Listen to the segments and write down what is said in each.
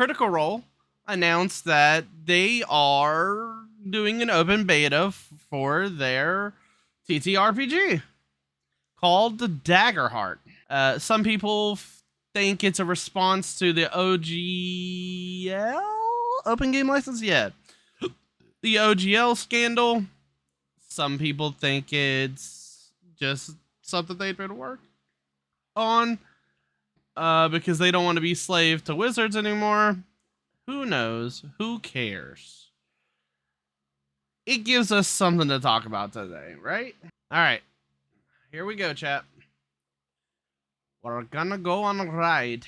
Critical Role announced that they are doing an open beta for their TTRPG called the Daggerheart. Some people think it's a response to the OGL open game license. Yeah, the OGL scandal. Some people think it's just something they'd been working on because they don't want to be slave to wizards anymore. Who knows? Who cares? It gives us something to talk about today, right? All right. Here we go, chat. We're gonna go on a ride.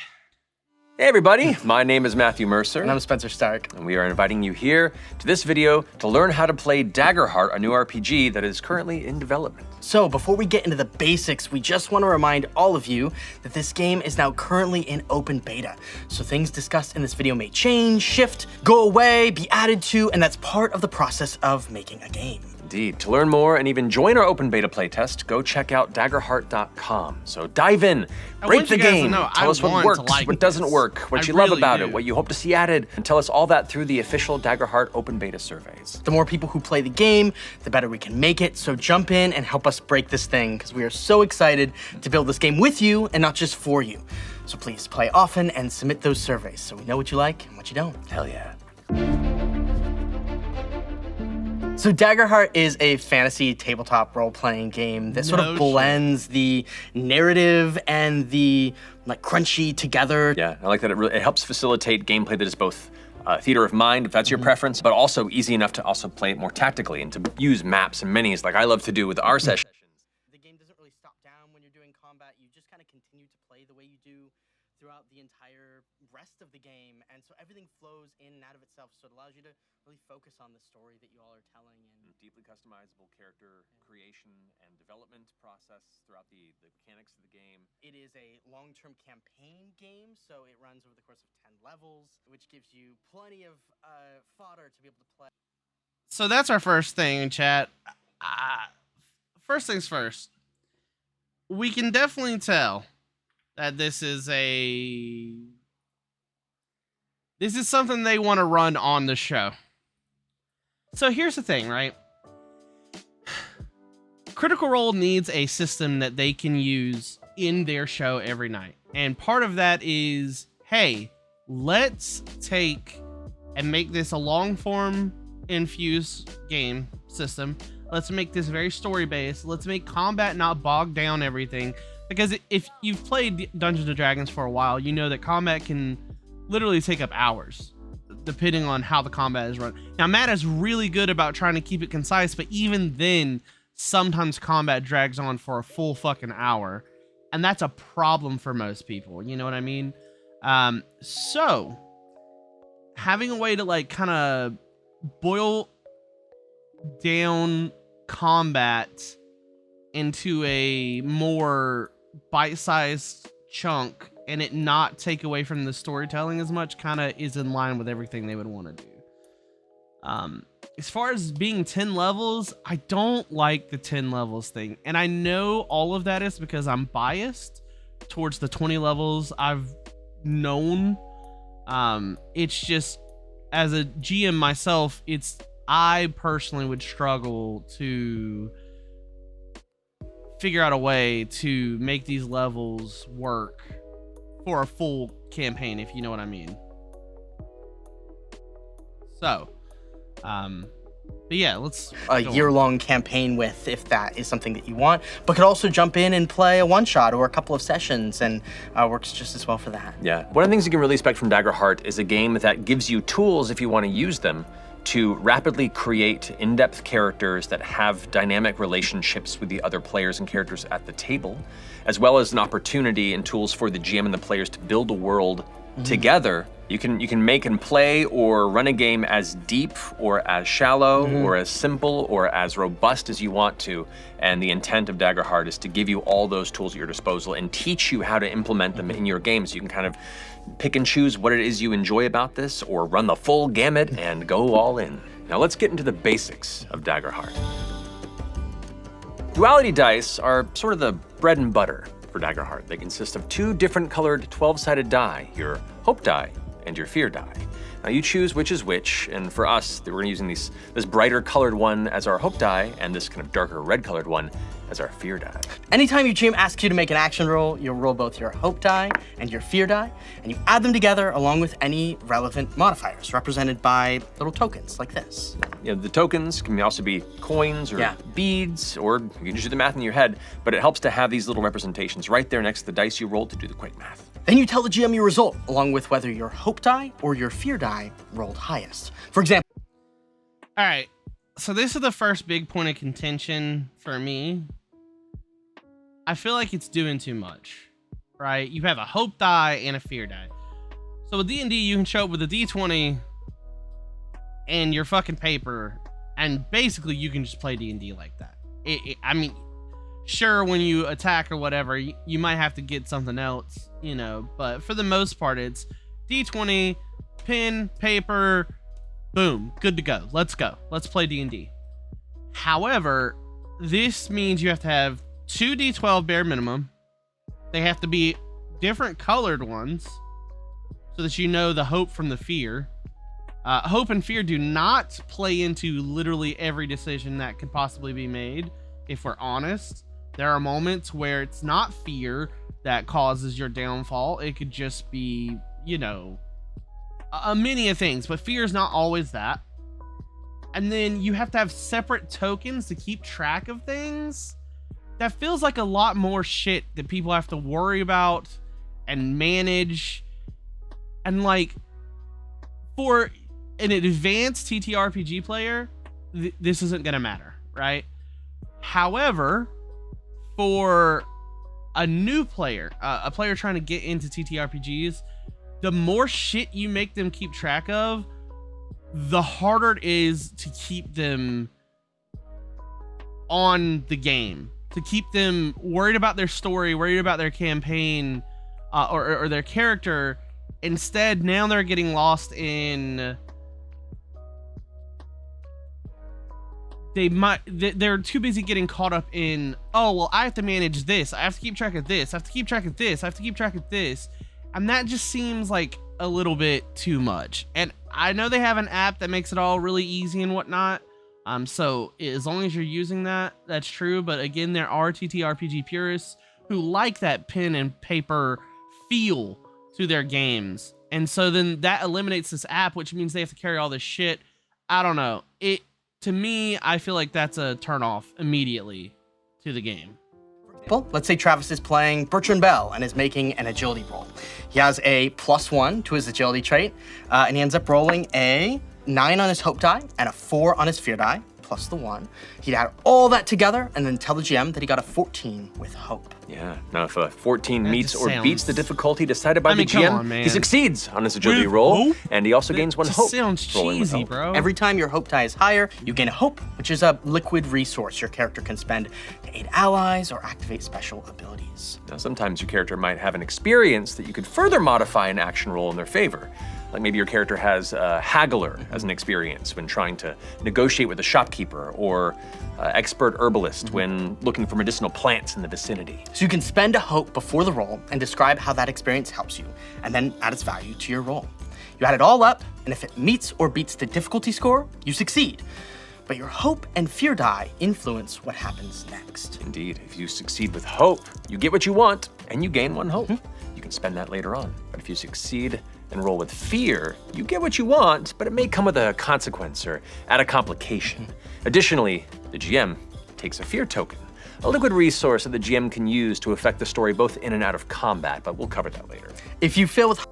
Hey everybody, my name is Matthew Mercer. And I'm Spencer Stark. And we are inviting you here to this video to learn how to play Daggerheart, a new RPG that is currently in development. So before we get into the basics, we just want to remind all of you that this game is now currently in open beta. So things discussed in this video may change, shift, go away, be added to, and that's part of the process of making a game. Indeed. To learn more and even join our open beta playtest, go check out daggerheart.com. So dive in, break the game, tell us what works, what doesn't work, what you love about it, what you hope to see added, and tell us all that through the official Daggerheart open beta surveys. The more people who play the game, the better we can make it. So jump in and help us break this thing, because we are so excited to build this game with you and not just for you. So please play often and submit those surveys so we know what you like and what you don't. Hell yeah. So Daggerheart is a fantasy tabletop role-playing game that sort of blends the narrative and the crunchy together. Yeah, I like that it helps facilitate gameplay that is both theater of mind, if that's your preference, but also easy enough to also play it more tactically and to use maps and minis like I love to do with our sessions. The game doesn't really stop down when you're doing combat. You just kind of continue to play the way you do throughout the entire rest of the game, and so everything flows in and out of itself, so it allows you to really focus on the story that you all are telling. And deeply customizable character creation and development process throughout the mechanics of the game. It is a long-term campaign game, so it runs over the course of 10 levels, which gives you plenty of fodder to be able to play. So that's our first thing, chat. First things first. We can definitely tell that this is something they want to run on the show. So here's the thing, right? Critical Role needs a system that they can use in their show every night. And part of that is, hey, let's take and make this a long-form infused game system. Let's make this very story-based. Let's make combat not bog down everything. Because if you've played Dungeons & Dragons for a while, you know that combat can literally take up hours, depending on how the combat is run. Now, Matt is really good about trying to keep it concise, but even then, sometimes combat drags on for a full fucking hour. And that's a problem for most people, you know what I mean? So, having a way to kind of boil down combat into a more bite-sized chunk and it not take away from the storytelling as much kind of is in line with everything they would want to do. As far as being 10 levels, I don't like the 10 levels thing. And I know all of that is because I'm biased towards the 20 levels I've known. It's just, as a GM myself, I personally would struggle to figure out a way to make these levels work for a full campaign, if you know what I mean. So, but yeah, let's a year-long campaign with, if that is something that you want, but could also jump in and play a one-shot or a couple of sessions, and works just as well for that. Yeah, one of the things you can really expect from Daggerheart is a game that gives you tools if you want to use them to rapidly create in-depth characters that have dynamic relationships with the other players and characters at the table, as well as an opportunity and tools for the GM and the players to build a world together. You can make and play or run a game as deep or as shallow or as simple or as robust as you want to. And the intent of Daggerheart is to give you all those tools at your disposal and teach you how to implement them in your game, so you can kind of pick and choose what it is you enjoy about this, or run the full gamut and go all in. Now let's get into the basics of Daggerheart. Duality dice are sort of the bread and butter for Daggerheart. They consist of 2 different colored 12-sided die, your hope die and your fear die. Now you choose which is which, and for us, we're using this brighter colored one as our hope die, and this kind of darker red colored one as our fear die. Anytime your GM asks you to make an action roll, you'll roll both your hope die and your fear die, and you add them together along with any relevant modifiers, represented by little tokens like this. You know, the tokens can also be coins or beads, or you can just do the math in your head, but it helps to have these little representations right there next to the dice you rolled to do the quick math. Then you tell the GM your result, along with whether your hope die or your fear die rolled highest. For example, all right, so this is the first big point of contention for me. I feel like it's doing too much, right? You have a hope die and a fear die. So with D&D, you can show up with a D20 and your fucking paper, and basically you can just play D&D like that. I mean, sure, when you attack or whatever, you might have to get something else, you know, but for the most part, it's D20, pen, paper, boom, good to go. Let's go. Let's play D&D. However, this means you have to have 2 D12 bare minimum. They have to be different colored ones so that you know the hope from the fear. Hope and fear do not play into literally every decision that could possibly be made, if we're honest. There are moments where it's not fear that causes your downfall. It could just be, you know, a many of things, but fear is not always that. And then you have to have separate tokens to keep track of things. That feels like a lot more shit that people have to worry about and manage. And like, for an advanced TTRPG player, this isn't gonna matter, right? However, for a new player, a player trying to get into TTRPGs, the more shit you make them keep track of, the harder it is to keep them on the game, to keep them worried about their story, worried about their campaign, or their character. Instead, now they're getting lost in... They're too busy getting caught up in, oh, well, I have to manage this. I have to keep track of this. I have to keep track of this. I have to keep track of this. And that just seems like a little bit too much. And I know they have an app that makes it all really easy and whatnot. So as long as you're using that, that's true. But again, there are TTRPG purists who like that pen and paper feel to their games. And so then that eliminates this app, which means they have to carry all this shit. I don't know. To me, I feel like that's a turnoff immediately to the game. Well, let's say Travis is playing Bertrand Bell and is making an agility roll. He has a +1 to his agility trait, and he ends up rolling a 9 on his hope die and a 4 on his fear die, plus the 1. He'd add all that together and then tell the GM that he got a 14 with hope. Yeah, now if a 14 meets or sounds... beats the difficulty decided by the GM, come on, man. he succeeds on his agility roll, hope? and he also gains 1 hope. Sounds cheesy, bro. Every time your hope die is higher, you gain a hope, which is a liquid resource your character can spend to aid allies or activate special abilities. Now, sometimes your character might have an experience that you could further modify an action roll in their favor. Like maybe your character has Haggler as an experience when trying to negotiate with a shopkeeper, or expert herbalist when looking for medicinal plants in the vicinity. So you can spend a hope before the roll and describe how that experience helps you, and then add its value to your roll. You add it all up, and if it meets or beats the difficulty score, you succeed. But your hope and fear die influence what happens next. Indeed, if you succeed with hope, you get what you want, and you gain 1 hope. You can spend that later on. But if you succeed and roll with fear, you get what you want, but it may come with a consequence or add a complication. Additionally, the GM takes a fear token, a liquid resource that the GM can use to affect the story both in and out of combat, but we'll cover that later. If you fail with...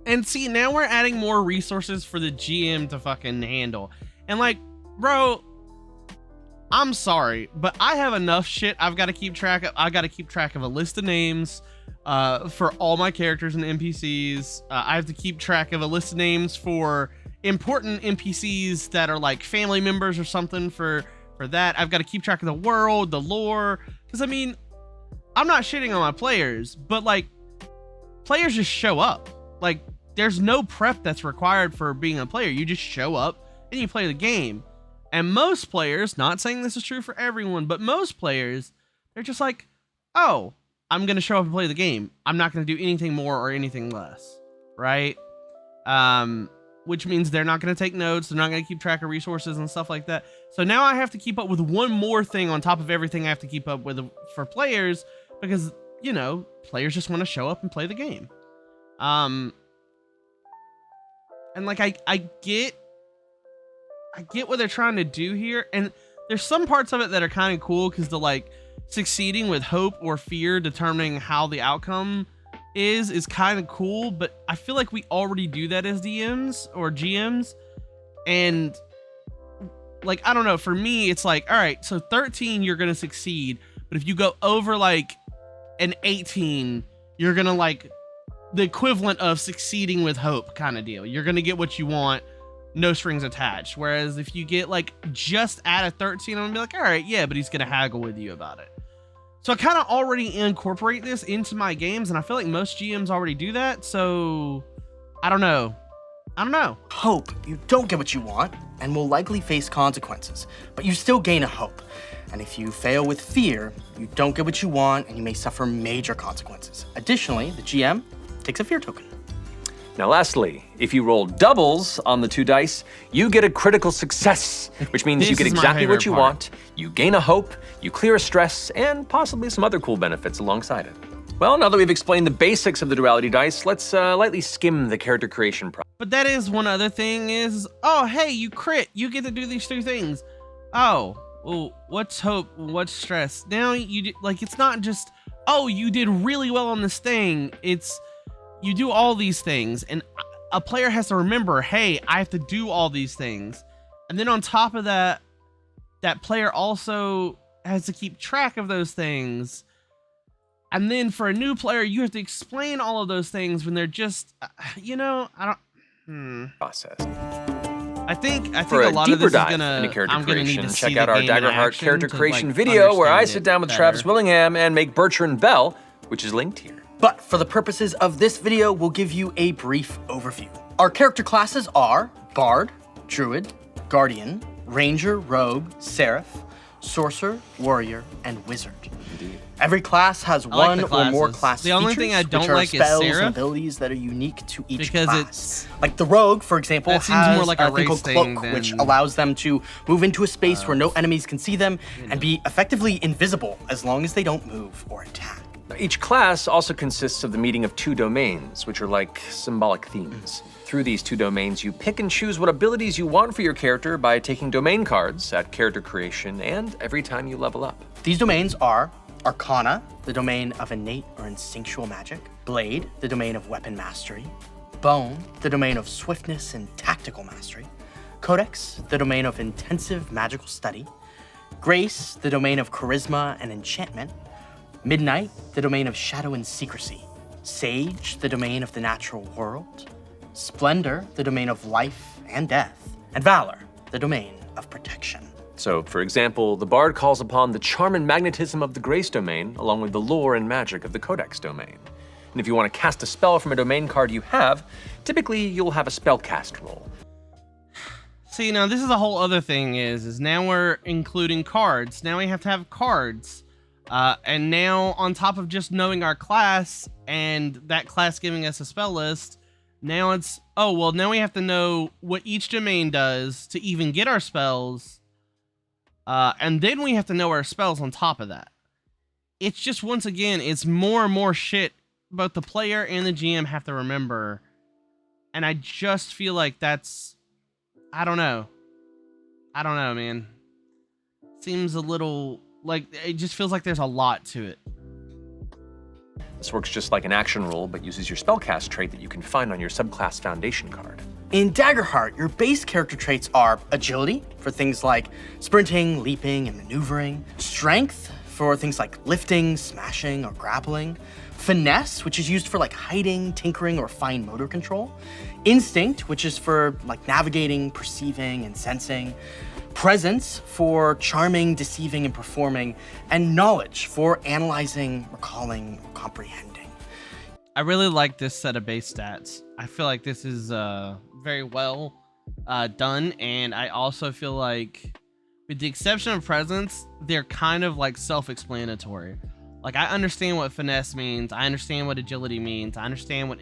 And see, now we're adding more resources for the GM to fucking handle. And like, bro, I'm sorry, but I have enough shit I've got to keep track of. I got to keep track of a list of names for all my characters and NPCs. I have to keep track of a list of names for important NPCs that are like family members or something for that. I've got to keep track of the world, the lore. Because I mean, I'm not shitting on my players, but like, players just show up. Like, there's no prep that's required for being a player. You just show up and you play the game. And most players, not saying this is true for everyone, but most players, they're just like, oh, I'm going to show up and play the game. I'm not going to do anything more or anything less, right? which means they're not going to take notes. They're not going to keep track of resources and stuff like that. So now I have to keep up with one more thing on top of everything I have to keep up with for players, because, you know, players just want to show up and play the game. And like, I get what they're trying to do here. And there's some parts of it that are kind of cool, because the like succeeding with hope or fear determining how the outcome is kind of cool, but I feel like we already do that as DMs or GMs. And like, I don't know, for me, it's like, all right, so 13, you're going to succeed. But if you go over like an 18, you're going to like the equivalent of succeeding with hope kind of deal. You're going to get what you want, no strings attached. Whereas if you get like just at a 13, I'm gonna be like, all right, yeah, but he's going to haggle with you about it. So I kind of already incorporate this into my games, and I feel like most GMs already do that. So I don't know. Hope, you don't get what you want and will likely face consequences, but you still gain a hope. And if you fail with fear, you don't get what you want and you may suffer major consequences. Additionally, the GM takes a fear token. Now lastly, if you roll doubles on the 2 dice, you get a critical success, which means you get exactly what you want, you gain a hope, you clear a stress, and possibly some other cool benefits alongside it. Well, now that we've explained the basics of the Duality dice, let's lightly skim the character creation process. But that is one other thing is, oh, hey, you crit, you get to do these 3 things. Oh, well, what's hope, what's stress? Now you like, it's not just, oh, you did really well on this thing. It's, you do all these things, and a player has to remember, hey, I have to do all these things. And then on top of that, that player also has to keep track of those things. And then for a new player, you have to explain all of those things when they're just, you know, I don't, process. I think For a lot a of deeper this is dive gonna, into character I'm gonna need creation, to check see out the our game in Daggerheart action character to, creation like, video where I understand sit it down with better. Travis Willingham and make Bertrand Bell, which is linked here. But for the purposes of this video, we'll give you a brief overview. Our character classes are Bard, Druid, Guardian, Ranger, Rogue, Seraph, Sorcerer, Warrior, and Wizard. Indeed. Every class has like one or more classes. class The only features, thing I don't which are like is spells Seraph, and abilities that are unique to each because class. it's- Like the Rogue, for example, That seems has more like a thing race called Cloak, thing which than- allows them to move into a space where no enemies can see them and be effectively invisible as long as they don't move or attack. Each class also consists of the meeting of 2 domains, which are like symbolic themes. Through these 2 domains, you pick and choose what abilities you want for your character by taking domain cards at character creation and every time you level up. These domains are Arcana, the domain of innate or instinctual magic; Blade, the domain of weapon mastery; Bone, the domain of swiftness and tactical mastery; Codex, the domain of intensive magical study; Grace, the domain of charisma and enchantment; Midnight, the domain of shadow and secrecy; Sage, the domain of the natural world; Splendor, the domain of life and death; and Valor, the domain of protection. So, for example, the Bard calls upon the charm and magnetism of the Grace domain, along with the lore and magic of the Codex domain. And if you want to cast a spell from a domain card you have, typically you'll have a spellcast roll. See, now this is a whole other thing is now we're including cards. Now we have to have cards. And now on top of just knowing our class and that class giving us a spell list, now it's, oh, well, now we have to know what each domain does to even get our spells. And then we have to know our spells on top of that. It's just, once again, it's more and more shit both the player and the GM have to remember. And I just feel like that's, I don't know, man. Seems a little, like, it just feels like there's a lot to it. This works just like an action roll, but uses your spellcast trait that you can find on your subclass foundation card. In Daggerheart, your base character traits are Agility, for things like sprinting, leaping, and maneuvering; Strength, for things like lifting, smashing, or grappling; Finesse, which is used for like hiding, tinkering, or fine motor control; Instinct, which is for like navigating, perceiving, and sensing; Presence, for charming, deceiving, and performing; and Knowledge, for analyzing, recalling, comprehending. I really like this set of base stats. I feel like this is very well done, and I also feel like, with the exception of Presence, they're kind of like self-explanatory. Like, I understand what Finesse means, I understand what Agility means, I understand what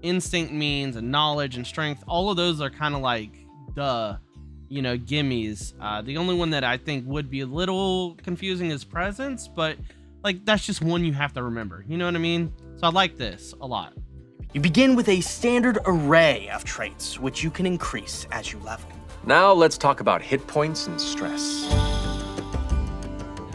instinct means and knowledge and strength. All of those are kind of like gimmies. The only one that I think would be a little confusing is presence, but like that's just one you have to remember. You know what I mean? So I like this a lot. You begin with a standard array of traits, which you can increase as you level. Now let's talk about hit points and stress.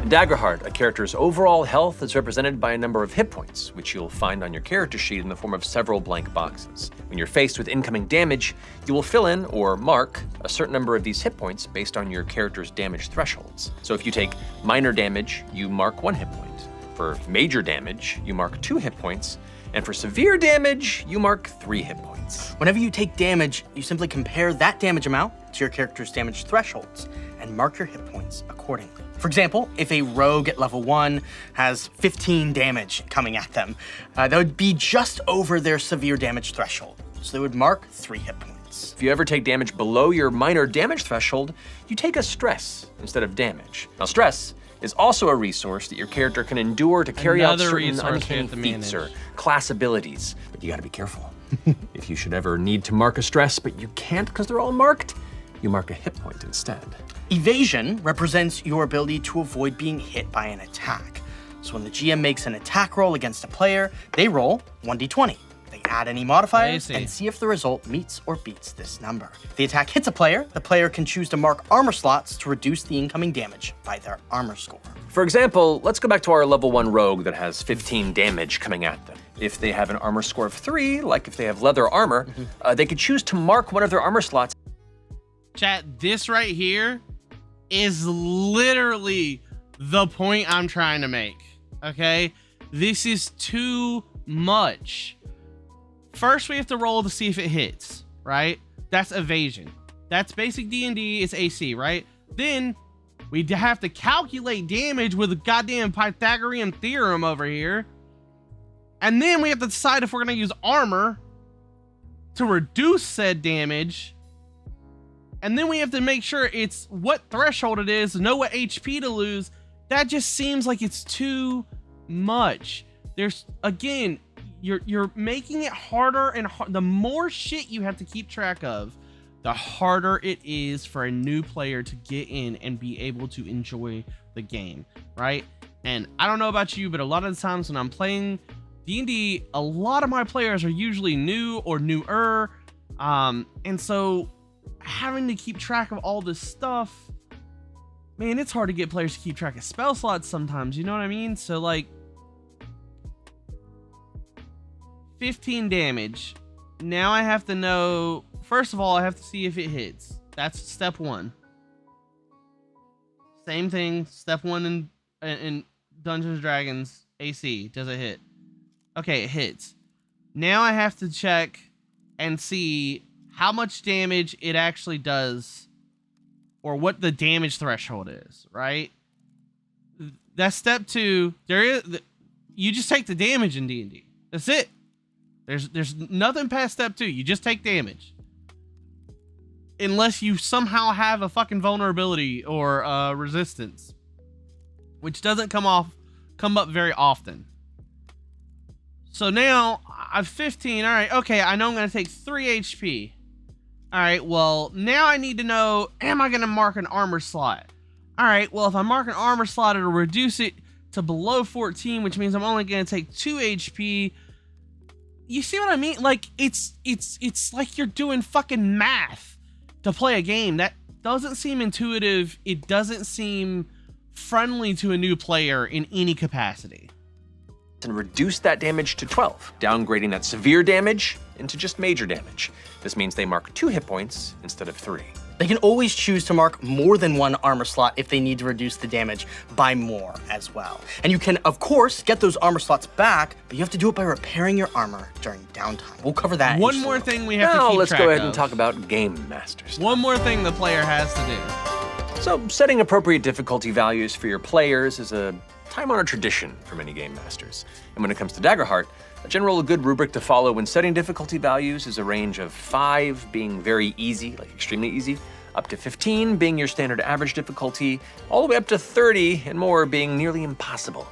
In Daggerheart, a character's overall health is represented by a number of hit points, which you'll find on your character sheet in the form of several blank boxes. When you're faced with incoming damage, you will fill in or mark a certain number of these hit points based on your character's damage thresholds. So if you take minor damage, you mark 1 hit point. For major damage, you mark 2 hit points. And for severe damage, you mark 3 hit points. Whenever you take damage, you simply compare that damage amount to your character's damage thresholds and mark your hit points accordingly. For example, if a rogue at level 1 has 15 damage coming at them, that would be just over their severe damage threshold. So they would mark 3 hit points. If you ever take damage below your minor damage threshold, you take a stress instead of damage. Now, stress is also a resource that your character can endure to carry out certain uncanny feats or class abilities. But you gotta be careful. If you should ever need to mark a stress, but you can't because they're all marked, you mark a hit point instead. Evasion represents your ability to avoid being hit by an attack. So when the GM makes an attack roll against a player, they roll 1d20. They add any modifiers and see if the result meets or beats this number. If the attack hits a player, the player can choose to mark armor slots to reduce the incoming damage by their armor score. For example, let's go back to our level 1 rogue that has 15 damage coming at them. If they have an armor score of 3, like if they have leather armor, they could choose to mark one of their armor slots. Chat, this right here is literally the point I'm trying to make, okay? This is too much. First, we have to roll to see if it hits, right? That's evasion. That's basic D&D, it's AC, right? Then we have to calculate damage with a goddamn Pythagorean theorem over here. And then we have to decide if we're gonna use armor to reduce said damage. And then we have to make sure it's what threshold it is, know what HP to lose. That just seems like it's too much. There's, again, you're making it harder and the more shit you have to keep track of, the harder it is for a new player to get in and be able to enjoy the game, right? And I don't know about you, but a lot of the times when I'm playing D&D, a lot of my players are usually new or newer. And so having to keep track of all this stuff, man, it's hard to get players to keep track of spell slots sometimes, you know what I mean? So like 15 damage. Now I have to know, first of all, I have to see if it hits. That's step 1. Same thing, step 1 in Dungeons & Dragons AC. Does it hit? Okay, it hits. Now I have to check and see how much damage it actually does or what the damage threshold is, right? That's step 2. You just take the damage in D&D. That's it. There's nothing past step 2. You just take damage. Unless you somehow have a fucking vulnerability or resistance, which doesn't come up very often. So now I'm 15. All right, okay, I know I'm going to take 3 HP. All right, well, now I need to know, am I going to mark an armor slot? All right, well, if I mark an armor slot, it'll reduce it to below 14, which means I'm only going to take 2 HP. You see what I mean? Like, it's like you're doing fucking math to play a game. That doesn't seem intuitive. It doesn't seem friendly to a new player in any capacity. And reduce that damage to 12, downgrading that severe damage into just major damage. This means they mark 2 hit points instead of 3. They can always choose to mark more than 1 armor slot if they need to reduce the damage by more as well. And you can, of course, get those armor slots back, but you have to do it by repairing your armor during downtime. We'll cover that. One more thing we have to keep track of. Now let's go ahead and talk about game masters. One more thing the player has to do. So setting appropriate difficulty values for your players is a time-honored tradition for many game masters. And when it comes to Daggerheart, a general good rubric to follow when setting difficulty values is a range of 5 being very easy, like extremely easy, up to 15 being your standard average difficulty, all the way up to 30 and more being nearly impossible.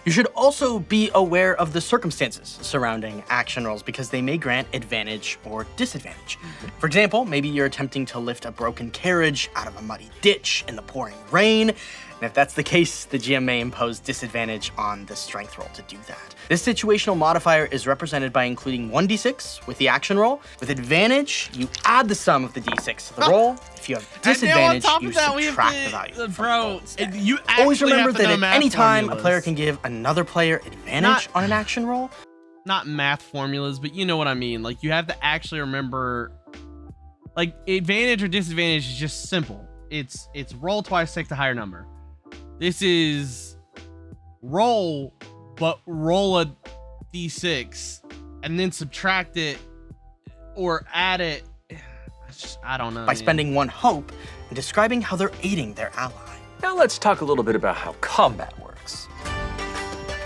You should also be aware of the circumstances surrounding action rolls because they may grant advantage or disadvantage. For example, maybe you're attempting to lift a broken carriage out of a muddy ditch in the pouring rain. And if that's the case, the GM may impose disadvantage on the strength roll to do that. This situational modifier is represented by including 1d6 with the action roll. With advantage, you add the sum of the d6 to the roll. If you have disadvantage, you subtract the value. Bro, you always remember have to that know at math any time a formulas. player can give another player advantage on an action roll. Not math formulas, but you know what I mean. Like, you have to actually remember, like, advantage or disadvantage is just simple. It's roll twice, take the higher number. This is roll, but roll a d6 and then subtract it or add it. I don't know. By spending 1 hope and describing how they're aiding their ally. Now let's talk a little bit about how combat works.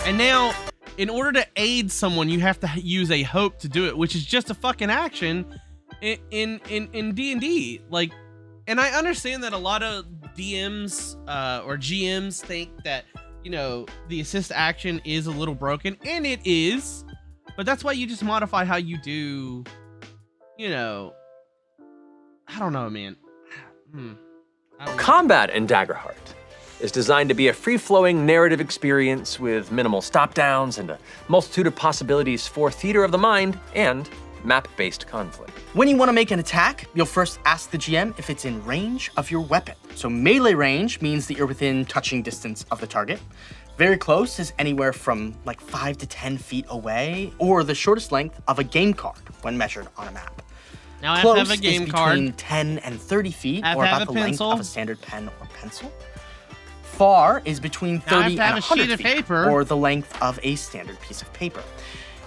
And now, in order to aid someone, you have to use a hope to do it, which is just a fucking action in D&D. Like, and I understand that a lot of DMs or GMs think that, you know, the assist action is a little broken, and it is, but that's why you just modify how you do, you know, I don't know, man. Combat in Daggerheart is designed to be a free-flowing narrative experience with minimal stop-downs and a multitude of possibilities for theater of the mind and map-based conflict. When you want to make an attack, you'll first ask the GM if it's in range of your weapon. So melee range means that you're within touching distance of the target. Very close is anywhere from like 5 to 10 feet away, or the shortest length of a game card when measured on a map. Now I Close have to have a game is card. between 10 and 30 feet, I have or to have about a the length pencil. of a standard pen or pencil. Far is between Now I have 30 to and have a 100 sheet of feet, paper. or the length of a standard piece of paper.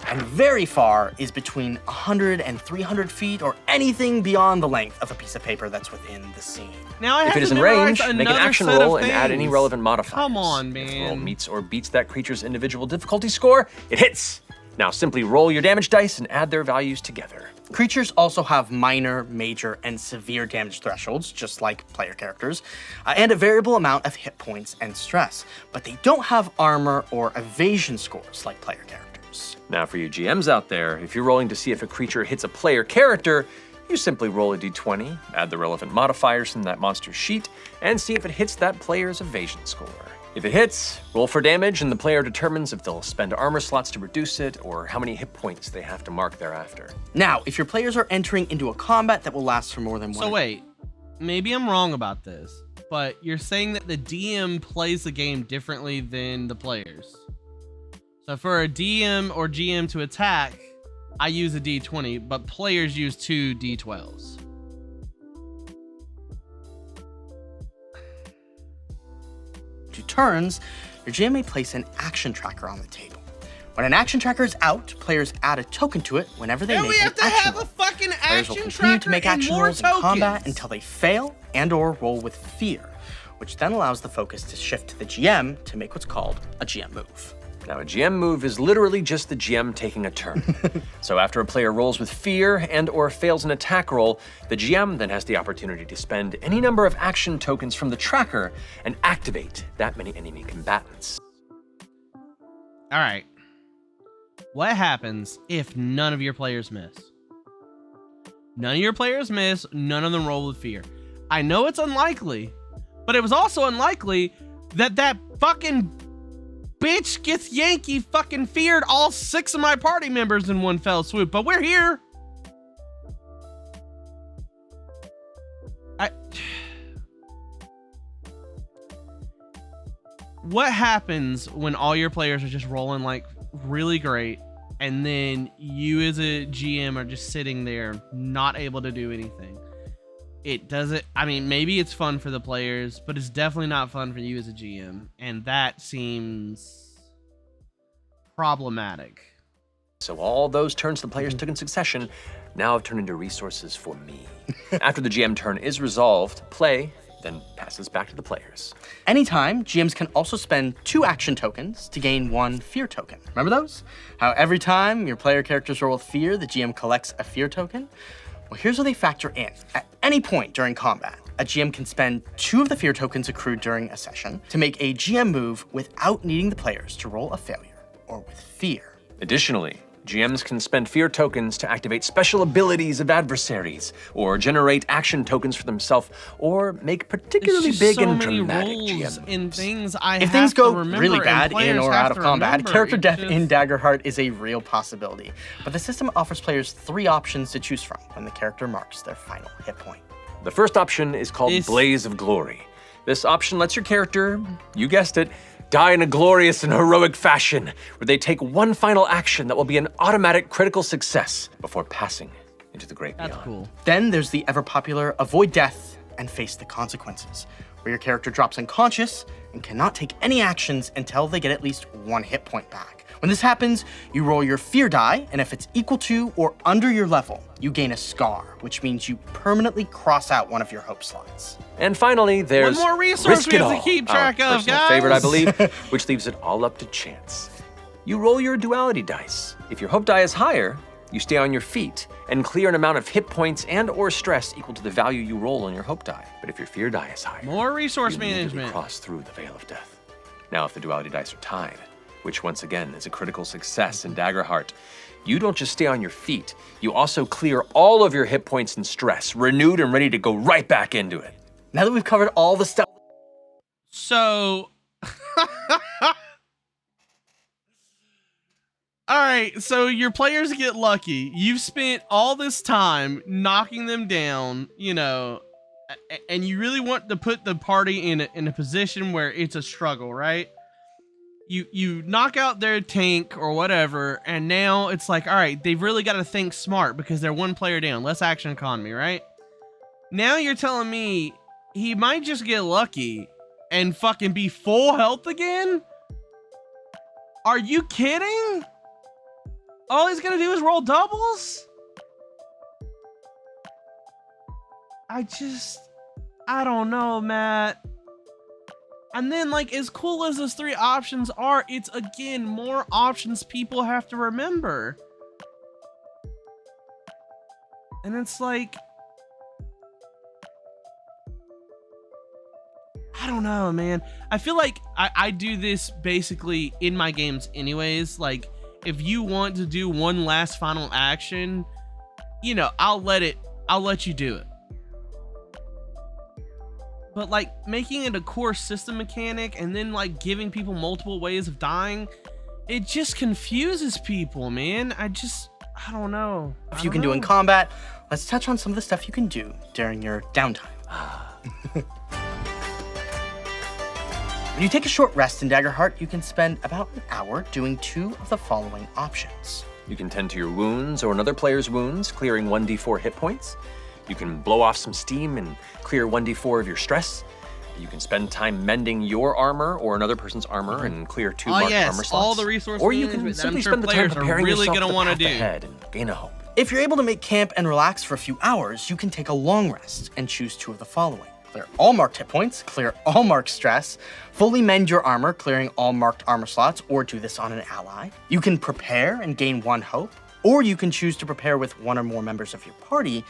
And very far is between 100 and 300 feet, or anything beyond the length of a piece of paper that's within the scene. Now I have If it to is in memorize range, make an another action set of roll and add any things. relevant modifiers. Come on, If the roll man. meets or beats that creature's individual difficulty score, it hits. Now simply roll your damage dice and add their values together. Creatures also have minor, major, and severe damage thresholds, just like player characters, and a variable amount of hit points and stress, but they don't have armor or evasion scores like player characters. Now for you GMs out there, if you're rolling to see if a creature hits a player character, you simply roll a d20, add the relevant modifiers from that monster's sheet, and see if it hits that player's evasion score. If it hits, roll for damage, and the player determines if they'll spend armor slots to reduce it or how many hit points they have to mark thereafter. Now, if your players are entering into a combat that will last for more than one... So wait, maybe I'm wrong about this, but you're saying that the DM plays the game differently than the players. So for a DM or GM to attack, I use a d20, but players use 2 d12s. turns, your GM may place an action tracker on the table. When an action tracker is out, players add a token to it whenever they And make we an have to action have roll. a fucking Players will action continue to tracker make and action more rolls in combat tokens. until they fail and or roll with fear, which then allows the focus to shift to the GM to make what's called a GM move. Now, a GM move is literally just the GM taking a turn. So after a player rolls with fear and or fails an attack roll, the GM then has the opportunity to spend any number of action tokens from the tracker and activate that many enemy combatants. All right. What happens if none of your players miss? None of your players miss, none of them roll with fear. I know it's unlikely, but it was also unlikely that that fucking bitch gets Yankee fucking feared all 6 of my party members in one fell swoop, but we're here. What happens when all your players are just rolling like really great and then you as a GM are just sitting there not able to do anything? It doesn't, I mean, maybe it's fun for the players, but it's definitely not fun for you as a GM, and that seems problematic. So all those turns the players took in succession now have turned into resources for me. After the GM turn is resolved, play then passes back to the players. Anytime, GMs can also spend 2 action tokens to gain 1 fear token. Remember those? How every time your player characters roll with fear, the GM collects a fear token? Well, here's where they factor in. At any point during combat, A GM can spend 2 of the fear tokens accrued during a session to make a GM move without needing the players to roll a failure or with fear. Additionally, GMs can spend fear tokens to activate special abilities of adversaries, or generate action tokens for themselves, or make particularly big and dramatic GM moves. And things if things go really bad in or out of combat, character death in Daggerheart is a real possibility. But the system offers players 3 options to choose from when the character marks their final hit point. The first option is called Blaze of Glory. This option lets your character, you guessed it, die in a glorious and heroic fashion, where they take one final action that will be an automatic critical success before passing into the great beyond. That's cool. Then there's the ever-popular Avoid Death and Face the Consequences, where your character drops unconscious and cannot take any actions until they get at least 1 hit point back. When this happens, you roll your fear die, and if it's equal to or under your level, you gain a scar, which means you permanently cross out one of your hope slots. And finally, there's one more resource Risk we It have to All, keep track our of, personal guys. favorite, I believe, which leaves it all up to chance. You roll your Duality dice. If your hope die is higher, you stay on your feet and clear an amount of hit points and or stress equal to the value you roll on your hope die. But if your fear die is higher, More resource you immediately management. cross through the veil of death. Now, if the Duality dice are tied, which once again is a critical success in Daggerheart, you don't just stay on your feet, you also clear all of your hit points and stress, renewed and ready to go right back into it. Now that we've covered all the stuff. So, all right, so your players get lucky. You've spent all this time knocking them down, you know, and you really want to put the party in a position where it's a struggle, right? You knock out their tank or whatever, and now it's like, all right, they've really got to think smart because they're 1 player down, less action economy, right? Now you're telling me he might just get lucky and fucking be full health again? Are you kidding? All he's gonna do is roll doubles? I don't know, Matt. And then, like, as cool as those 3 options are, it's, again, more options people have to remember. And it's like, I don't know, man. I feel like I do this basically in my games anyways. Like, if you want to do one last final action, you know, I'll let you do it. But, like, making it a core system mechanic and then, like, giving people multiple ways of dying, it just confuses people, man. I don't know. If you can do in combat, let's touch on some of the stuff you can do during your downtime. When you take a short rest in Daggerheart, you can spend about an hour doing 2 of the following options. You can tend to your wounds or another player's wounds, clearing 1d4 hit points. You can blow off some steam and clear 1d4 of your stress. You can spend time mending your armor or another person's armor and clear 2 marked armor slots. All the resource or you can simply spend the time preparing really yourself gonna to wanna path do. ahead and gain a hope. If you're able to make camp and relax for a few hours, you can take a long rest and choose 2 of the following. Clear all marked hit points, clear all marked stress, fully mend your armor, clearing all marked armor slots, or do this on an ally. You can prepare and gain 1 hope, or you can choose to prepare with 1 or more members of your party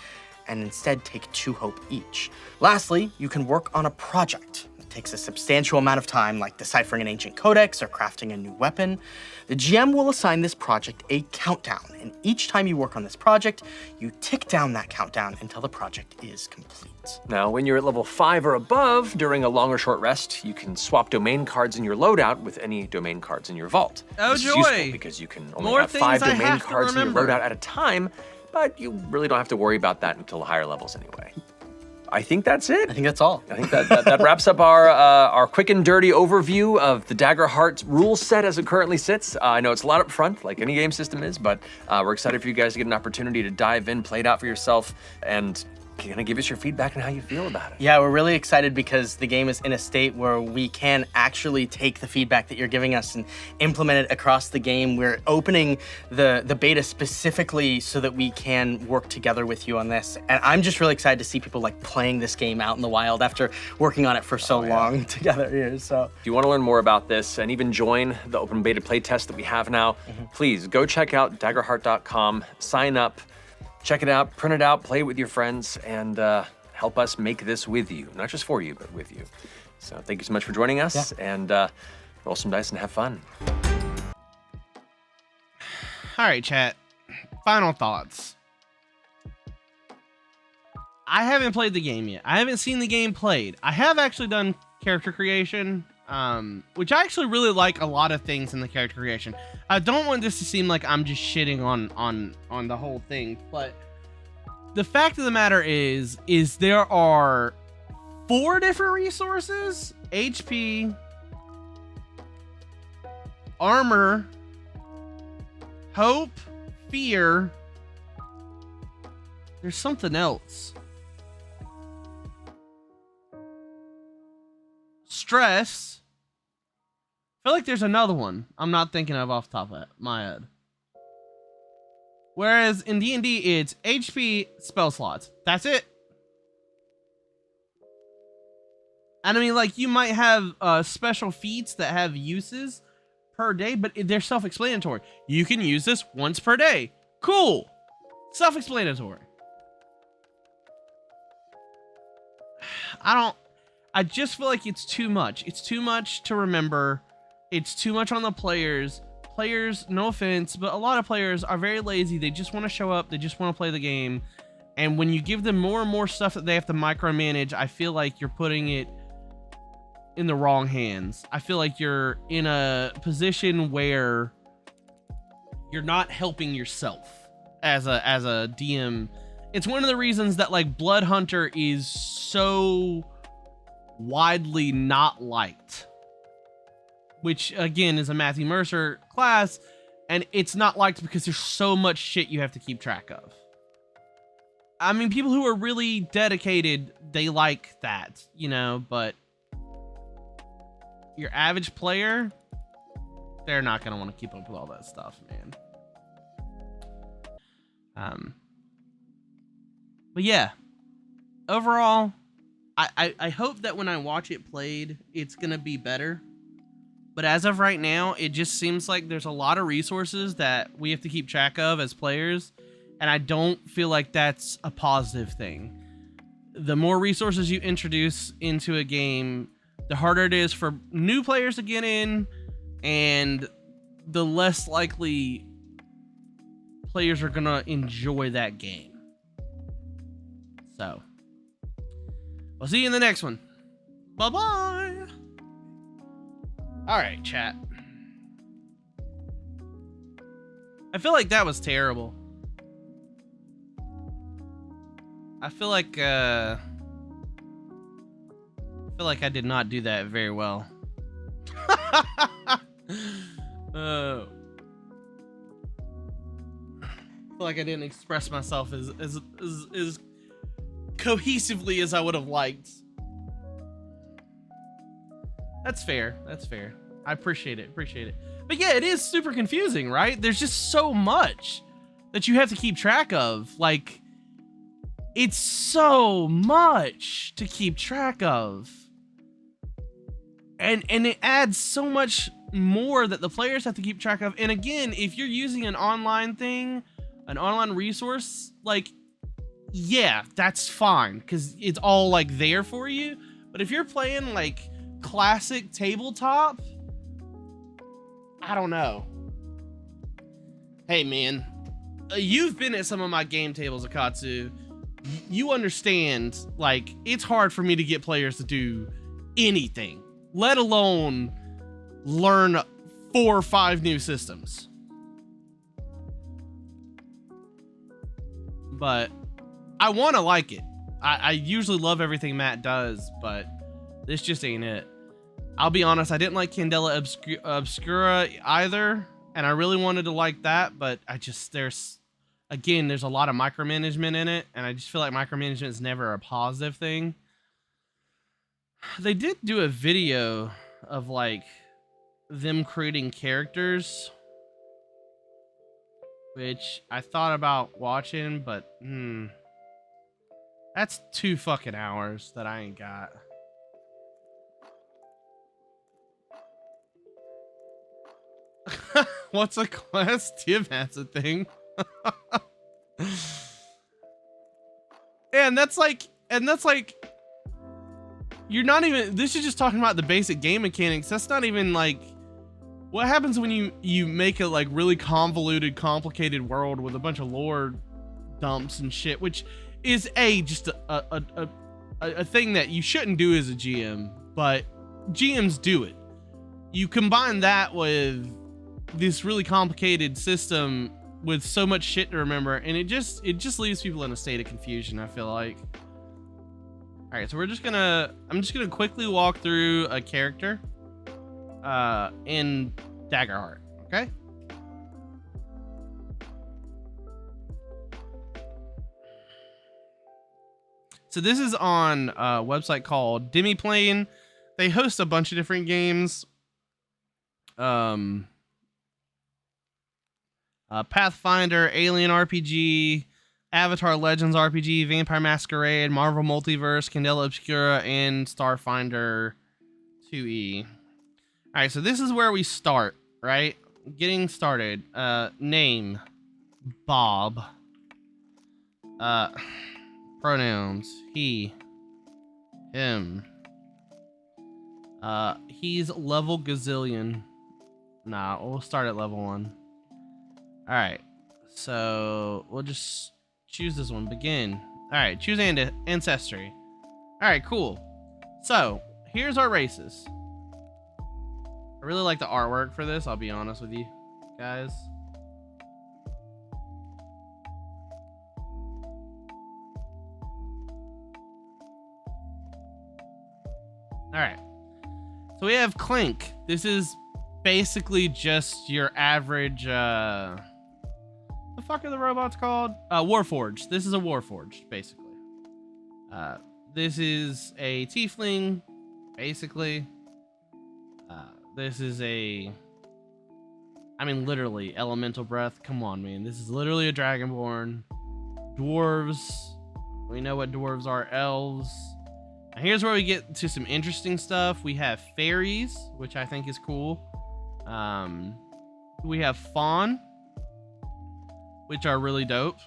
and instead take 2 hope each. Lastly, you can work on a project. It takes a substantial amount of time, like deciphering an ancient codex or crafting a new weapon. The GM will assign this project a countdown, and each time you work on this project, you tick down that countdown until the project is complete. Now, when you're at level 5 or above, during a long or short rest, you can swap domain cards in your loadout with any domain cards in your vault. Oh, this joy! is useful because you can only have 5 domain cards in your loadout at a time, but you really don't have to worry about that until higher levels anyway. I think that's it. I think that's all. I think that wraps up our quick and dirty overview of the Daggerheart rule set as it currently sits. I know it's a lot up front, like any game system is, but we're excited for you guys to get an opportunity to dive in, play it out for yourself, and kind of give us your feedback on how you feel about it. Yeah, we're really excited because the game is in a state where we can actually take the feedback that you're giving us and implement it across the game. We're opening the beta specifically so that we can work together with you on this. And I'm just really excited to see people like playing this game out in the wild after working on it for so long together here. So if you want to learn more about this and even join the open beta playtest that we have now, please go check out daggerheart.com, sign up, check it out, print it out, play it with your friends, and help us make this with you, not just for you, but with you. So thank you so much for joining us, and roll some dice and have fun. All right, chat. Final thoughts. I haven't played the game yet. I haven't seen the game played. I have actually done character creation, which I actually really like a lot of things in the character creation. I don't want this to seem like I'm just shitting on the whole thing, but the fact of the matter is there are 4 different resources: HP, armor, hope, fear. There's something else. Stress. I feel like there's another one I'm not thinking of off the top of my head. Whereas in D&D, it's HP, spell slots. That's it. And I mean, like, you might have special feats that have uses per day, but they're self-explanatory. You can use this once per day. Cool. Self-explanatory. I just feel like it's too much. It's too much to remember. It's too much on the players. Players, no offense, but a lot of players are very lazy. They just want to show up. They just want to play the game. And when you give them more and more stuff that they have to micromanage, I feel like you're putting it in the wrong hands. I feel like you're in a position where you're not helping yourself as a DM. It's one of the reasons that, like, Blood Hunter is so widely not liked, which again is a Matthew Mercer class, and it's not liked because there's so much shit you have to keep track of. I mean, people who are really dedicated, they like that, you know, but your average player, they're not gonna want to keep up with all that stuff, man. But yeah, overall, I hope that when I watch it played, it's gonna be better. But as of right now, it just seems like there's a lot of resources that we have to keep track of as players, and I don't feel like that's a positive thing. The more resources you introduce into a game, the harder it is for new players to get in, and the less likely players are gonna enjoy that game. So, we'll see you in the next one. Bye-bye. All right, chat. I feel like that was terrible. I feel like I did not do that very well. I feel like I didn't express myself as cohesively as I would have liked. That's fair. That's fair. I appreciate it. But yeah, it is super confusing, right? There's just so much that you have to keep track of. Like, it's so much to keep track of. And it adds so much more that the players have to keep track of. And again, if you're using an online thing, an online resource, like, yeah, that's fine, because it's all, like, there for you. But if you're playing, like, classic tabletop, I don't know. Hey, man, you've been at some of my game tables, Akatsu. You understand, like, it's hard for me to get players to do anything, let alone learn 4 or 5 new systems. But I want to like it. I usually love everything Matt does, but this just ain't it. I'll be honest, I didn't like Candela Obscura either, and I really wanted to like that, but there's a lot of micromanagement in it, and I just feel like micromanagement is never a positive thing. They did do a video of, like, them creating characters, which I thought about watching, but that's 2 fucking hours that I ain't got. What's a quest? Tim has a thing. And that's like, and that's like, you're not even, this is just talking about the basic game mechanics. That's not even like, what happens when you make a like really convoluted, complicated world with a bunch of lore dumps and shit, which is just a thing that you shouldn't do as a GM, but GMs do it. You combine that with this really complicated system with so much shit to remember, and it just leaves people in a state of confusion, I feel like. All right, so I'm just gonna quickly walk through a character in Daggerheart, okay? So this is on a website called Demiplane. They host a bunch of different games. Pathfinder, Alien RPG, Avatar Legends RPG, Vampire Masquerade, Marvel Multiverse, Candela Obscura, and Starfinder 2E. All right, so this is where we start, right? Getting started. Name, Bob. Pronouns, he, him. He's level gazillion. Nah, we'll start at level 1. All right, so we'll just choose this one. Begin. All right, choose ancestry. All right, cool. So here's our races. I really like the artwork for this, I'll be honest with you guys. All right, so we have Clink. This is basically just your average, the fuck are the robots called? Warforged. This is a Warforged, basically. This is a Tiefling, basically. This is I mean, literally, Elemental Breath. Come on, man. This is literally a Dragonborn. Dwarves. We know what dwarves are. Elves. Now here's where we get to some interesting stuff. We have fairies, which I think is cool. We have fawn, which are really dope.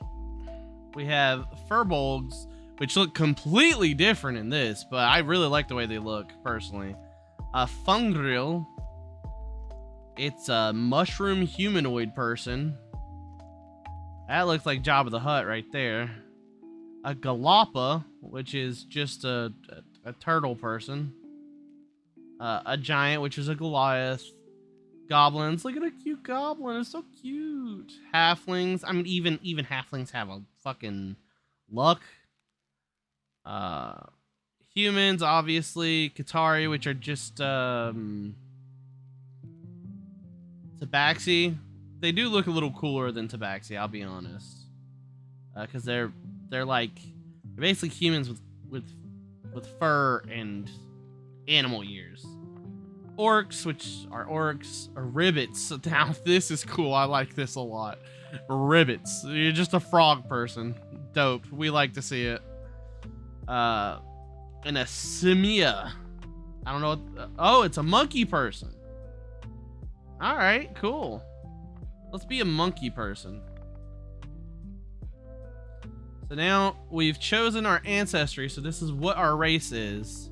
We have furbolgs, which look completely different in this, but I really like the way they look, personally. Fungril. It's a mushroom humanoid person. That looks like Jabba the Hutt right there. A Galapa, which is just a turtle person. A giant, which is a Goliath. Goblins. Look at a cute goblin. It's so cute. Halflings. I mean, even halflings have a fucking luck. Humans, obviously. Qatari, which are just Tabaxi. They do look a little cooler than Tabaxi, I'll be honest. Because they're basically humans with fur and animal ears. Orcs, which are orcs, or ribbits. Now this is cool. I like this a lot. Ribbits. You're just a frog person. Dope. We like to see it. And a simia. I don't know what. Oh, it's a monkey person. All right, cool. Let's be a monkey person. So now we've chosen our ancestry, so this is what our race is.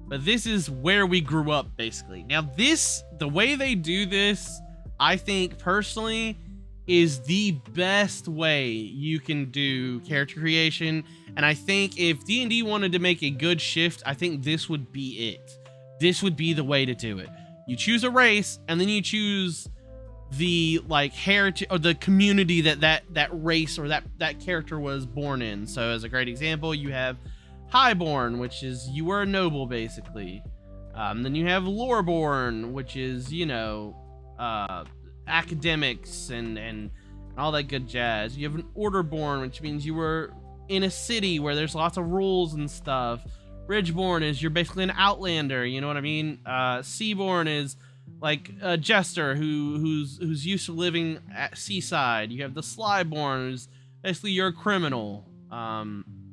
But this is where we grew up, basically. Now the way they do this, I think personally, is the best way you can do character creation. And I think if D&D wanted to make a good shift, I think this would be it. This would be the way to do it. You choose a race, and then you choose the like heritage or the community that race or that character was born in. So as a great example, you have Highborn, which is you were a noble, basically. Then you have Loreborn, which is, you know, academics and all that good jazz. You have an Orderborn, which means you were in a city where there's lots of rules and stuff. Ridgeborn is you're basically an outlander, you know what I mean? Seaborn is like a jester who's used to living at seaside. You have the Slyborn, who's basically you're a criminal.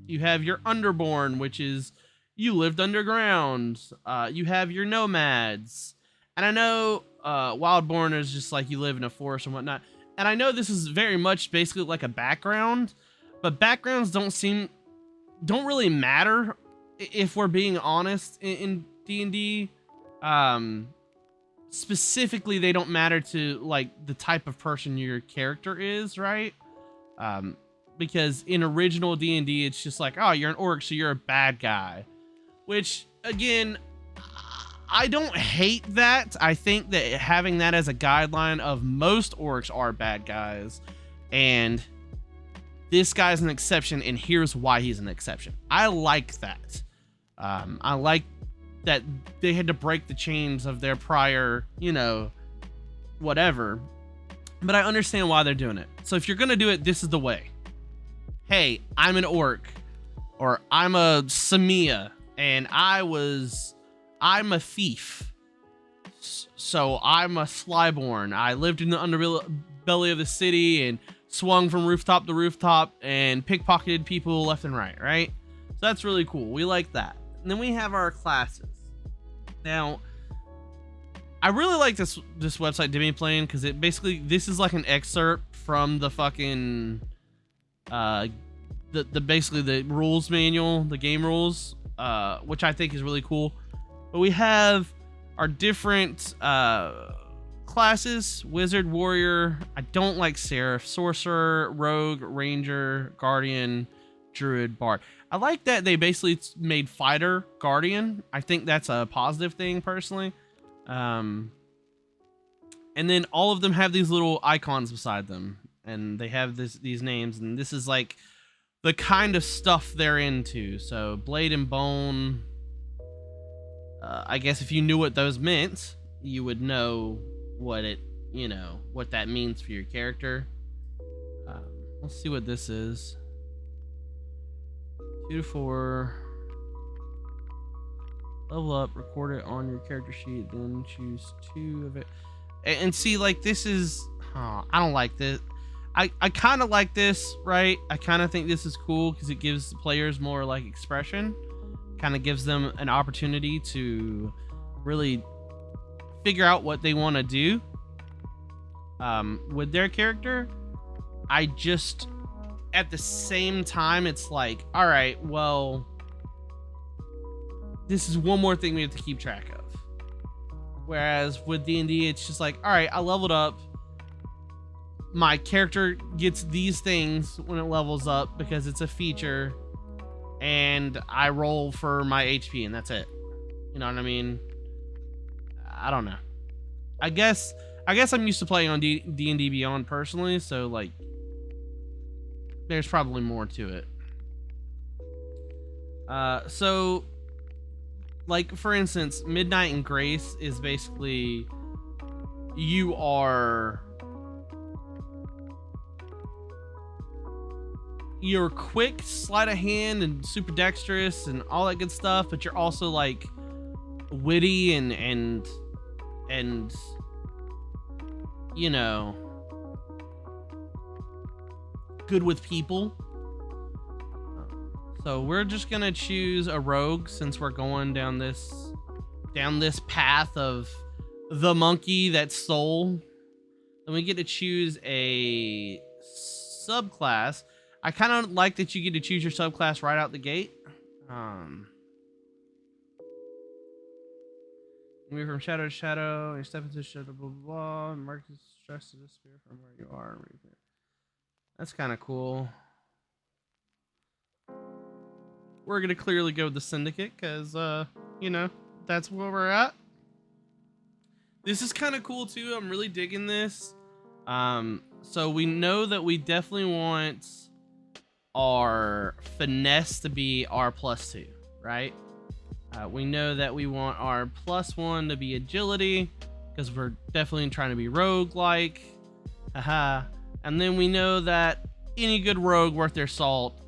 You have your Underborn, which is you lived underground. You have your nomads. And I know Wildborn is just like you live in a forest and whatnot. And I know this is very much basically like a background, but backgrounds don't seem don't really matter if we're being honest in D&D. Specifically, they don't matter to like the type of person your character is, right? Because in original D&D, it's just like, oh, you're an orc, so you're a bad guy. Which, again, I don't hate that. I think that having that as a guideline of most orcs are bad guys, and this guy's an exception, and here's why he's an exception. I like that. I like that they had to break the chains of their prior, whatever. But I understand why they're doing it. So if you're going to do it, this is the way. Hey, I'm an orc, or I'm a Samia, and I'm a thief. So I'm a Slyborn. I lived in the underbelly of the city and swung from rooftop to rooftop and pickpocketed people left and right? So that's really cool. We like that. And then we have our classes. Now, I really like this website Demi playing, because it basically, this is like an excerpt from the fucking basically the rules manual, the game rules, which I think is really cool. But we have our different classes: wizard, warrior. I don't like seraph, sorcerer, rogue, ranger, guardian, druid, bard. I like that they basically made fighter guardian. I think that's a positive thing personally. And then all of them have these little icons beside them, and they have these names, and this is like the kind of stuff they're into. So blade and bone. I guess if you knew what those meant, you would know what what that means for your character. Let's see what this is. 2 to 4. Level up, record it on your character sheet, then choose 2 of it. And see, like, this is... I don't like this. I kind of like this, right? I kind of think this is cool because it gives players more, like, expression. Kind of gives them an opportunity to really figure out what they want to do with their character. I just... At the same time, it's like, all right, well, this is one more thing we have to keep track of. Whereas with D&D, it's just like, all right, I leveled up. My character gets these things when it levels up because it's a feature, and I roll for my HP, and that's it. You know what I mean? I don't know. I guess I'm used to playing on D&D Beyond personally, so like, there's probably more to it. So, like, for instance, Midnight and Grace is basically you're quick, sleight of hand, and super dexterous, and all that good stuff, but you're also like witty and good with people. So we're just gonna choose a rogue since we're going down this path of the monkey that stole. Then we get to choose a subclass. I kind of like that you get to choose your subclass right out the gate. Move from shadow to shadow, and step into shadow, blah blah blah. Mark the stress to disappear from where you are. That's kind of cool. We're gonna clearly go with the syndicate because that's where we're at. This is kind of cool too. I'm really digging this. So we know that we definitely want our finesse to be our +2, right? We know that we want our +1 to be agility because we're definitely trying to be rogue-like. Haha. And then we know that any good rogue worth their salt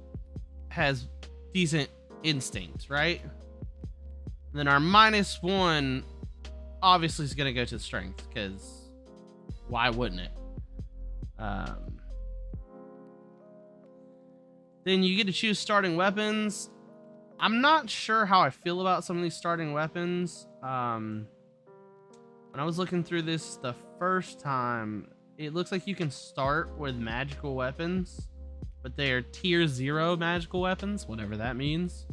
has decent instincts, right? And then our -1 obviously is going to go to strength, because why wouldn't it? Then you get to choose starting weapons. I'm not sure how I feel about some of these starting weapons. When I was looking through this the first time, it looks like you can start with magical weapons, but they are tier 0 magical weapons, whatever that means.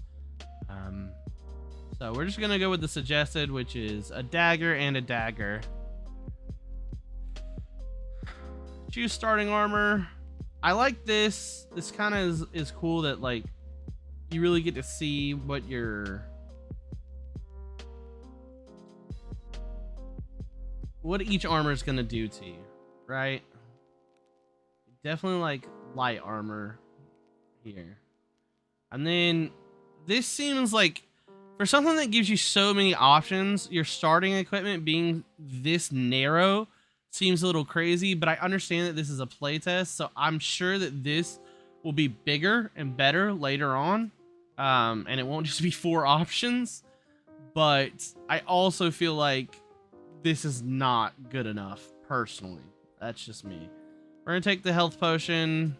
So we're just gonna go with the suggested, which is a dagger and a dagger. Choose starting armor. I like this. This kind of is cool that like you really get to see what each armor is gonna do to you, right? Definitely like light armor here. And then this seems like, for something that gives you so many options, your starting equipment being this narrow seems a little crazy, but I understand that this is a playtest, so I'm sure that this will be bigger and better later on, and it won't just be 4 options. But I also feel like this is not good enough, personally. That's just me. We're gonna take the health potion.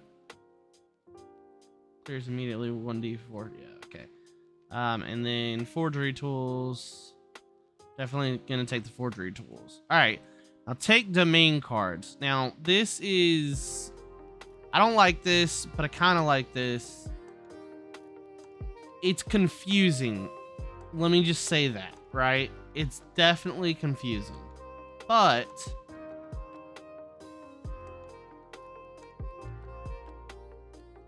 Clears immediately 1d4. Yeah, okay. And then forgery tools. Definitely gonna take the forgery tools. All right. I'll take domain cards. Now, this is... I don't like this, but I kind of like this. It's confusing. Let me just say that, right? It's definitely confusing. But...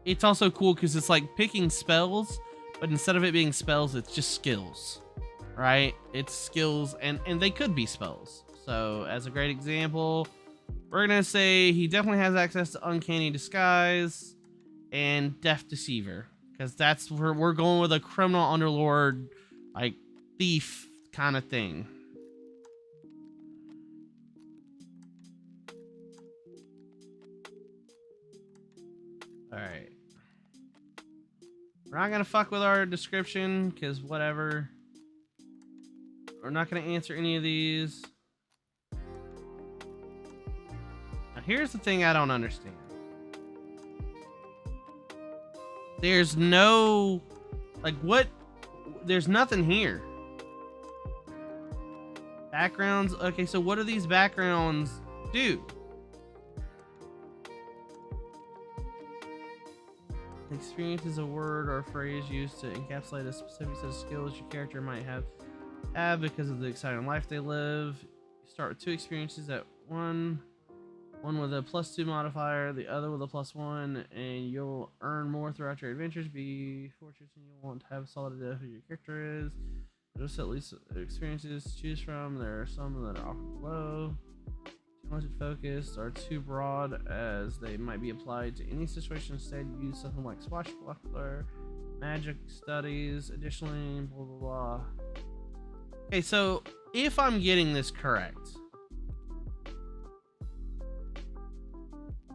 it's also cool because it's like picking spells, but instead of it being spells, it's just skills, right? It's skills, and they could be spells. So as a great example, we're gonna say he definitely has access to Uncanny Disguise and Deaf Deceiver, because that's where we're going with a criminal underlord, like thief kind of thing. All right. We're not gonna fuck with our description, because whatever. We're not gonna answer any of these. Now, here's the thing I don't understand. There's no... like, what? There's nothing here. Backgrounds? Okay, so what do these backgrounds do? Experience is a word or a phrase used to encapsulate a specific set of skills your character might have because of the exciting life they live. You start with 2 experiences at one with a +2 modifier, the other with a +1, and you'll earn more throughout your adventures. Be fortunate, and you'll want to have a solid idea of who your character is. There's at least experiences to choose from. There are some that are offered below. Too much focused are too broad as they might be applied to any situation. Instead, use something like swashbuckler, magic studies, additionally, blah blah blah. Okay, so if I'm getting this correct,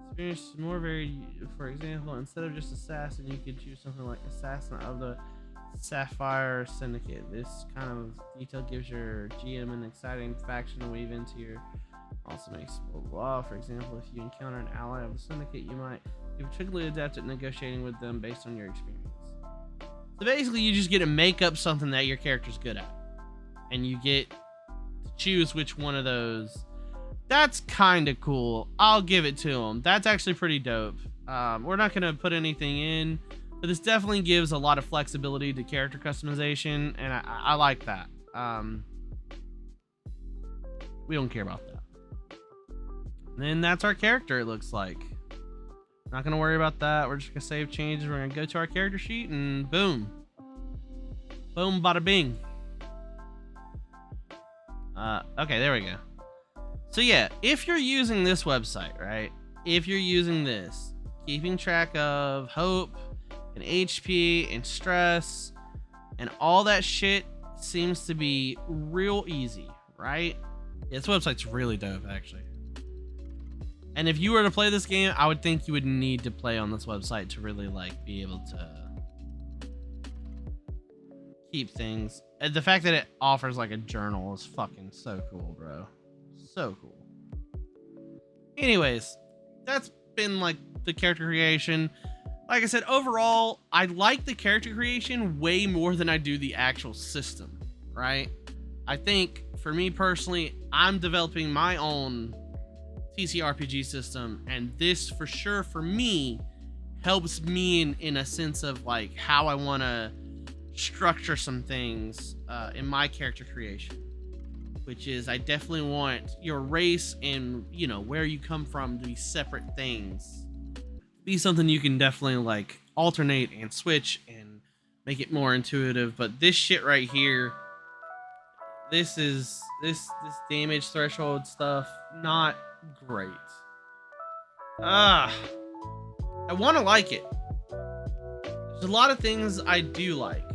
experience is more varied. For example, instead of just assassin, you could choose something like assassin of the Sapphire Syndicate. This kind of detail gives your GM an exciting faction to weave into your... also makes blah blah. For example, if you encounter an ally of the Syndicate, you might be particularly adept at negotiating with them based on your experience. So basically, you just get to make up something that your character's good at, and you get to choose which one of those. That's kind of cool. I'll give it to them. That's actually pretty dope. We're not gonna put anything in, but this definitely gives a lot of flexibility to character customization, and I like that. We don't care about that. And then that's our character, it looks like. Not gonna worry about that. We're just gonna save changes. We're gonna go to our character sheet and boom. Boom, bada bing. Okay, there we go. So yeah, if you're using this website, right? If you're using this, keeping track of hope and HP and stress and all that shit seems to be real easy, right? Yeah, this website's really dope, actually. And if you were to play this game, I would think you would need to play on this website to really like be able to keep things. And the fact that it offers like a journal is fucking so cool, bro. So cool. Anyways, that's been like the character creation. Like I said, overall, I like the character creation way more than I do the actual system, right? I think for me personally, I'm developing my own TTRPG system, and this for sure for me helps me in a sense of like how I want to structure some things in my character creation, which is I definitely want your race and, you know, where you come from to be separate things. Be something you can definitely like alternate and switch and make it more intuitive. But this shit right here, this damage threshold stuff, not great. I want to like it. There's a lot of things I do like.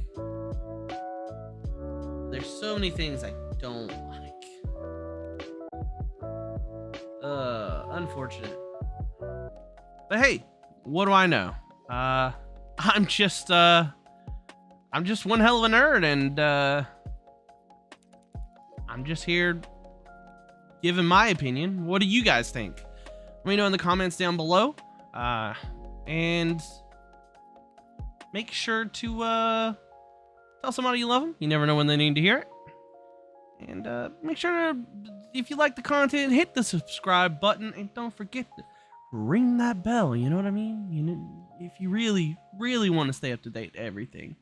There's so many things I don't like. Unfortunate. But hey, what do I know? I'm just one hell of a nerd, and I'm just here giving my opinion. What do you guys think? Let me know in the comments down below. And make sure to tell somebody you love them. You never know when they need to hear it. And make sure to, if you like the content, hit the subscribe button, and don't forget to ring that bell. You know what I mean? You know, if you really, really want to stay up to date to everything.